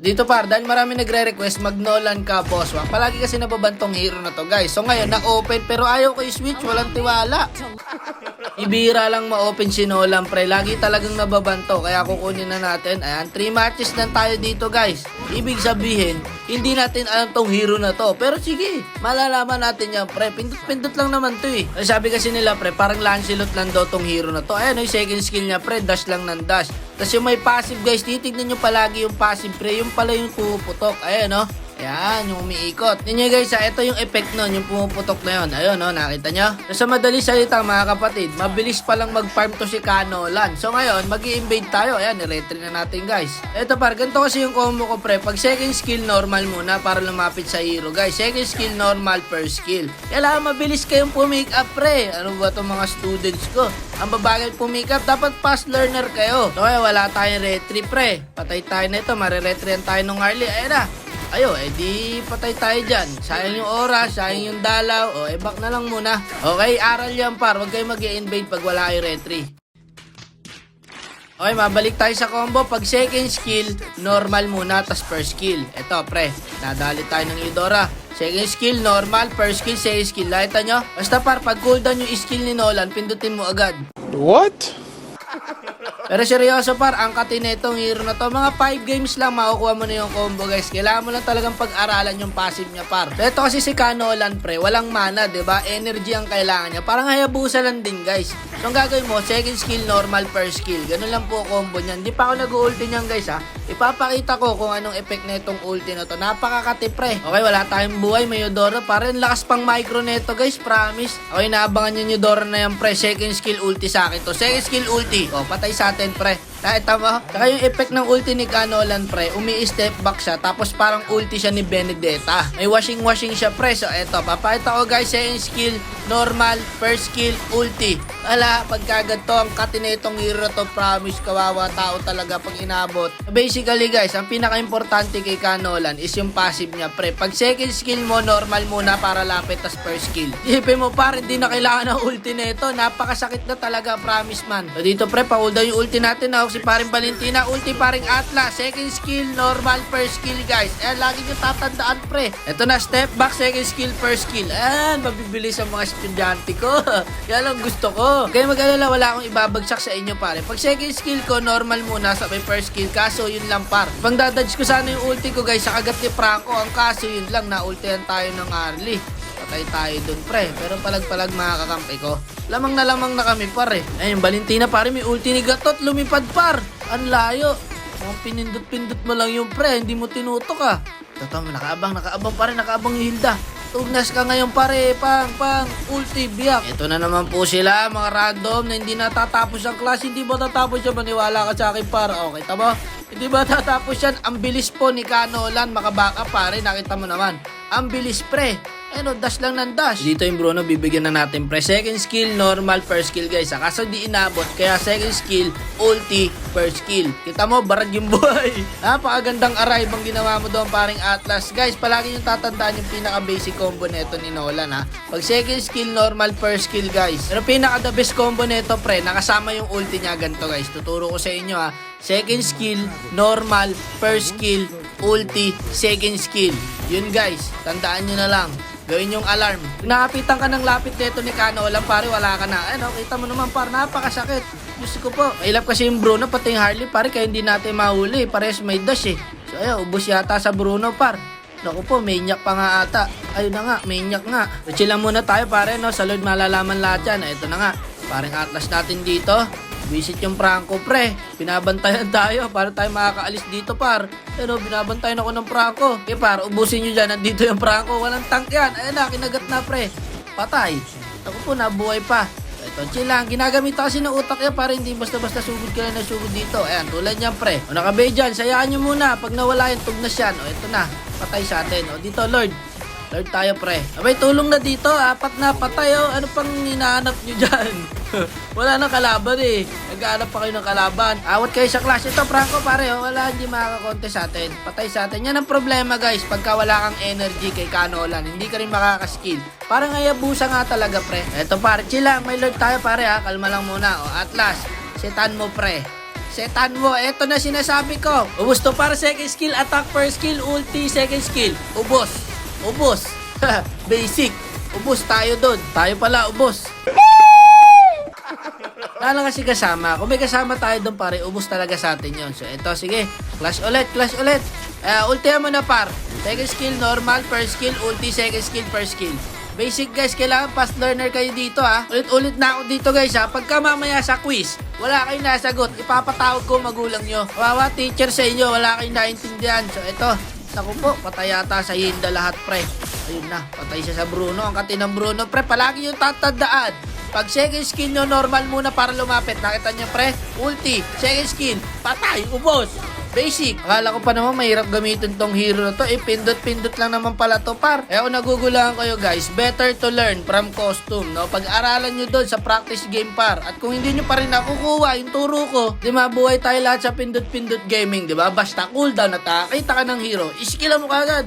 Dito par, dahil marami nagre-request mag-Nolan ka, boss. Palagi kasi nababantong hero na to, guys. So ngayon, na-open pero ayaw ko i-switch, walang tiwala. Ibira lang ma-open si Nolan, pre. Lagi talagang nababanto, kaya kukunin na natin. Ayan, 3 matches lang tayo dito, guys. Ibig sabihin, hindi natin alam tong hero na to. Pero sige, malalaman natin yan, pre. Pindot-pindot lang naman to eh. Sabi kasi nila, pre, parang Lancelot lang daw tong hero na to. Ayan, yung second skill niya, pre, dash lang ng dash. Tapos yung may passive, guys, titignan nyo palagi yung passive, pre. Yung pala yung pumuputok. Ayan, no? Ayan, yung umiikot. Yun nyo, guys, ito yung effect nun, yung pumuputok na yun. Ayun, no? Nakita nyo? So, sa madali salita, mga kapatid, mabilis palang mag-farm to si Nolan. So, ngayon, mag-i-invade tayo. Ayan, i-retry na natin, guys. Ito, par, ganito kasi yung combo ko, pre. Pag second skill, normal muna para lumapit sa hero, guys. Second skill, normal, first skill. Kailangan mabilis kayong pumick up, pre. Ano ba itong mga students ko? Ang babagal pumick up, dapat fast learner kayo. So, kaya wala tayong retry, pre. Patay tayo na ito, mariretryan tayo nung early. Ayan na. Ayo, di patay tayo dyan. Sayang yung oras, sayang yung dalaw. O, back na lang muna. Okay, aral yan par. Huwag kayo mag-i-invade pag wala kayo retry. Okay, mabalik tayo sa combo. Pag second skill, normal muna, tas first skill. Ito, pre, nadali tayo ng Eudora. Second skill, normal, first skill, second skill. Nakita nyo? Basta par, pag cooldown yung skill ni Nolan, pindutin mo agad. What? Pero seryoso par, angkatin na itong hero na to. Mga 5 games lang makukuha mo na yung combo, guys. Kailangan mo lang talagang pag-aralan yung passive niya par. So, ito kasi si Nolan, pre, walang mana, 'di ba? Energy ang kailangan niya. Parang Hayabusa lang din, guys. So ang gagawin mo, second skill, normal, first skill. Ganun lang po combo niyan. Hindi pa ako nag-ulti niyan, guys, ha. Ipapakita ko kung anong effect na itong ulti na to. Napakakati, pre. Okay, wala tayong buhay, may Eudora. Parang lakas pang micro nito, guys, promise. Okay, naabangan niyo yung Eudora na yan, pre. Second skill ulti sa akin to. Second skill ulti. O, patay sa atin, pre. Nakita mo? Saka yung effect ng ulti ni Nolan, pre, umi-step back siya, tapos parang ulti siya ni Benedetta. May washing siya, pre. So, eto, papakita ko, guys, second skill, normal, first skill, ulti. Ala, pagkaganto, ang katinetong hero to, promise, kawawa tao talaga pag inabot. Basically, guys, ang pinaka-importante kay Nolan is yung passive niya, pre. Pag second skill mo, normal muna para lapit, tas first skill. Isipin mo, pare, hindi na kailangan ng ulti nito. Napakasakit na talaga, promise, man. So, dito, pre, pa-ulda yung ulti natin, na si paring Valentina, ulti paring Atlas, second skill, normal, first skill, guys. Ayan, lagi nyo tatandaan, pre. Ito na, step back, second skill, first skill. Ayan, mabibilis ang mga estudyante ko. Yan lang gusto ko. Kaya mag-alala, wala akong ibabagsak sa inyo, pare. Pag second skill ko, normal muna sa may first skill. Kaso, yun lang, par. Pang dadadge ko sana yung ulti ko, guys, sa kagat ni Franco. Ang kaso, yun lang, na-ultihan tayo ng Arlie. Patay tayo dun, pre. Pero palag-palag mga kakampi ko. Lamang na kami, par, eh. Ayun, Valentina, pare, may ulti ni Gatot. Lumipad, par. Ang layo. Mga pinindot-pindot mo lang yung pre. Hindi mo tinutok, ah. Totoo, nakaabang, pare. Nakaabang yung Hilda. Tugnas ka ngayon, pare. Pang, ulti, biyak. Ito na naman po sila, mga random, na hindi natatapos ang class. Hindi ba tatapos yan? Maniwala ka sa akin, par. Okay, tama? Hindi ba tatapos yan? Ang bilis po ni Nolan. Makabaka, pare. Nakita mo naman. Ang bilis, pre. Ano, dash lang ng dash. Dito yung Bruno, bibigyan na natin, pre. Second skill, normal, first skill, guys. Kaso di inabot. Kaya second skill, ulti, first skill. Kita mo, barag yung buhay. Napakagandang arrive ang ginawa mo doon, paring Atlas. Guys, palagi yung tatandaan yung pinaka-basic combo neto ni Nolan, ha. Pag second skill, normal, first skill, guys. Pero pinaka-the best combo neto, pre, nakasama yung ulti niya, ganito, guys. Tuturo ko sa inyo, ha. Second skill, normal, first skill, ulti, second skill. Yun, guys. Tandaan nyo na lang. Gawin yung alarm. Nakapitan ka ng lapit nito ni Nolan, pare, wala ka na. Ano, kita mo naman, par, napakasakit. Diyos ko po. Mahilap kasi yung Bruno, pati yung Harley, pare, kaya hindi natin mahuli. Pares may dash, eh. So, ayun, ubos yata sa Bruno, par. Naku po, maniac pa nga ata. Ayun na nga, maniac nga. So, chill lang muna tayo, pare, no? Sa Lord malalaman lahat yan. Ito na nga, parang Atlas natin dito. Visit yung Franco, pre. Binabantayan tayo para tayo makakaalis dito, par. Pero binabantayan ako ng Franco. Okay, par, ubusin nyo dyan. Nandito yung Franco. Walang tank yan. Ayan na, kinagat na, pre. Patay. Ako po, nabuhay pa. Ito, chill lang. Ginagamit kasi ng utak yan para hindi basta-basta sugod ka lang na sugod dito. Ayan, tulad niyan, pre. O, nakabay dyan. Sayaan nyo muna. Pag nawala yung tugnas yan. O, ito na. Patay sa atin. O, dito, Lord. Lord tayo, pre. Abay, tulong na dito. 4 na patay, oh. Ano pang hinahanap nyo dyan? Wala nang kalaban, eh. Nag-aanap pa kayo ng kalaban. Awat kayo sa class. Ito, Franco, pare, oh. Wala, hindi makakakonte sa atin. Patay sa atin. Yan ang problema, guys. Pagka wala kang energy kay Nolan, hindi ka rin makakaskill. Parang Hayabusa nga talaga, pre. Ito, pare, chill lang. May Lord tayo, pare, ha. Kalma lang muna. O, Atlas, setan mo, pre. Setan mo. Eto na sinasabi ko. Ubos to par, second skill, attack first skill, ulti, second skill. Ubos. Ubos. Basic. Ubos tayo doon. Tayo pala, ubos. Wala lang kasi kasama. Kung may kasama tayo doon pare, ubos talaga sa atin yun. So ito, sige. Clash ulit, clash ulit. Ultihan mo na par. Second skill, normal, first skill, ulti, second skill, first skill. Basic guys, kailangan fast learner kayo dito ha. Ulit-ulit na ako dito guys ha. Pagka mamaya sa quiz, wala kayong nasagot, ipapatawag ko magulang nyo. Kawawa teacher sa inyo, wala kayong naintindihan. So ito, naku po, patay yata sa Hinda lahat pre. Ayun na, patay siya sa Bruno. Ang kati ng Bruno pre, palagi yung tatandaan. Pag second skill nyo, normal muna para lumapit. Nakita nyo pre, ulti, second skill, patay, ubos. Basic. Akala ko pa naman mahirap gamitin tong hero na to. Pindot-pindot lang naman pala to par. Kung naguguluhan kayo guys, better to learn from costume, no? Pag-aralan nyo doon sa practice game par. At kung hindi nyo pa rin nakukuha yung turo ko, di mabuhay tayo lahat sa pindot-pindot gaming, di ba? Basta cooldown at kita ka ng hero, iskilla mo kagad.